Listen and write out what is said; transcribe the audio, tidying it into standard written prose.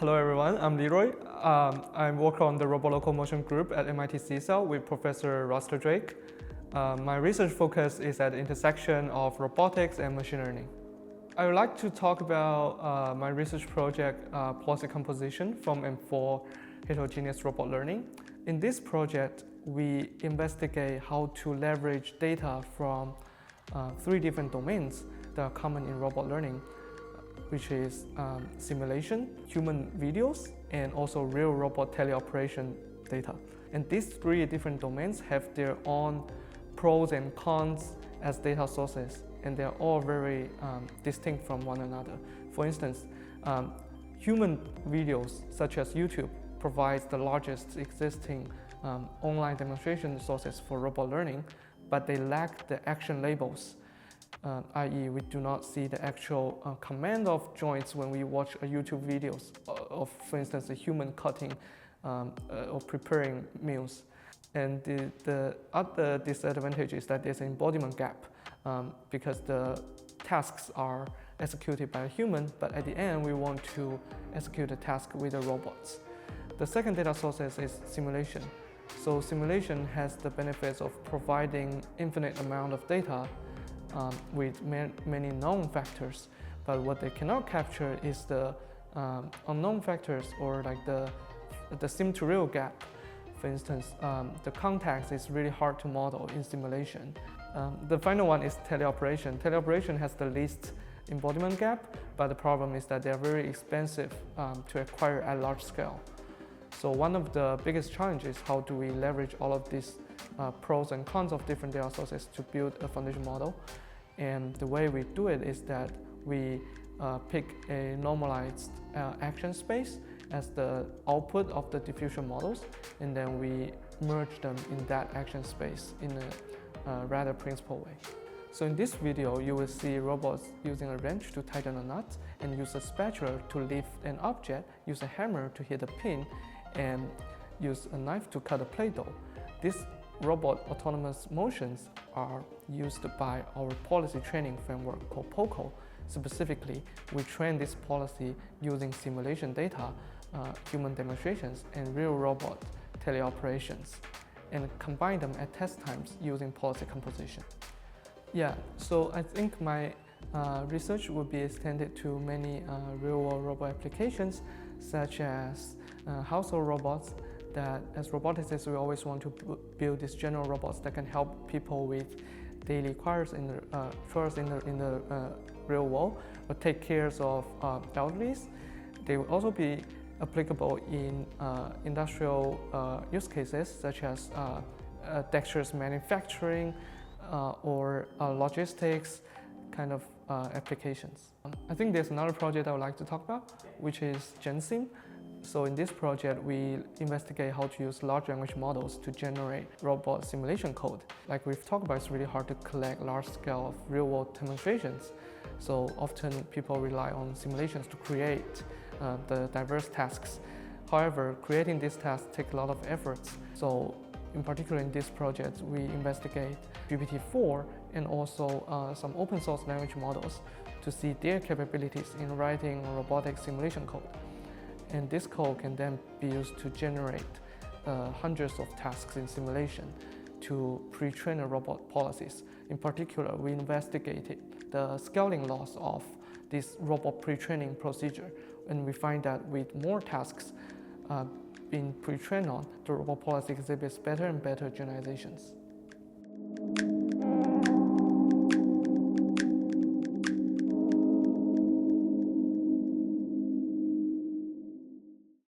Hello everyone, I'm Lirui. I work on the robot locomotion group at MIT CSAIL with Professor Roster Drake. My research focus is at the intersection of robotics and machine learning. I would like to talk about my research project, policy composition from and for heterogeneous robot learning. In this project, we investigate how to leverage data from three different domains that are common in robot learning, which is simulation, human videos, and also real robot teleoperation data. And these three different domains have their own pros and cons as data sources, and they're all very distinct from one another. For instance, human videos such as YouTube provides the largest existing online demonstration sources for robot learning, but they lack the action labels. I.e. we do not see the actual command of joints when we watch a YouTube videos of, for instance, a human cutting or preparing meals. And the other disadvantage is that there's an embodiment gap because the tasks are executed by a human, but at the end we want to execute the task with the robots. The second data source is simulation. So simulation has the benefits of providing infinite amount of data with many known factors, but what they cannot capture is the unknown factors, or like the sim to real gap. For instance, the context is really hard to model in simulation. The final one is teleoperation. Teleoperation has the least embodiment gap, but the problem is that they are very expensive to acquire at large scale. So one of the biggest challenges is how do we leverage all of these pros and cons of different data sources to build a foundation model. And the way we do it is that we pick a normalized action space as the output of the diffusion models, and then we merge them in that action space in a rather principled way. So in this video, you will see robots using a wrench to tighten a nut, and use a spatula to lift an object, use a hammer to hit a pin, and use a knife to cut a Play-Doh. These robot autonomous motions are used by our policy training framework called POCO. Specifically, we train this policy using simulation data, human demonstrations, and real robot teleoperations, and combine them at test times using policy composition. Yeah, so I think my research will be extended to many real-world robot applications, such as household robots, that as roboticists we always want to build these general robots that can help people with daily chores in the real world, or take care of elderlies. They will also be applicable in industrial use cases such as dexterous manufacturing or logistics kind of applications. I think there's another project I would like to talk about, which is GenSim. So in this project, we investigate how to use large language models to generate robot simulation code. Like we've talked about, it's really hard to collect large scale of real-world demonstrations. So often people rely on simulations to create the diverse tasks. However, creating these tasks takes a lot of efforts. So in particular in this project, we investigate GPT-4 and also some open source language models to see their capabilities in writing robotic simulation code. And this code can then be used to generate hundreds of tasks in simulation to pre-train a robot policies. In particular, we investigated the scaling loss of this robot pre-training procedure, and we find that with more tasks being pre-trained on, the robot policy exhibits better and better generalizations.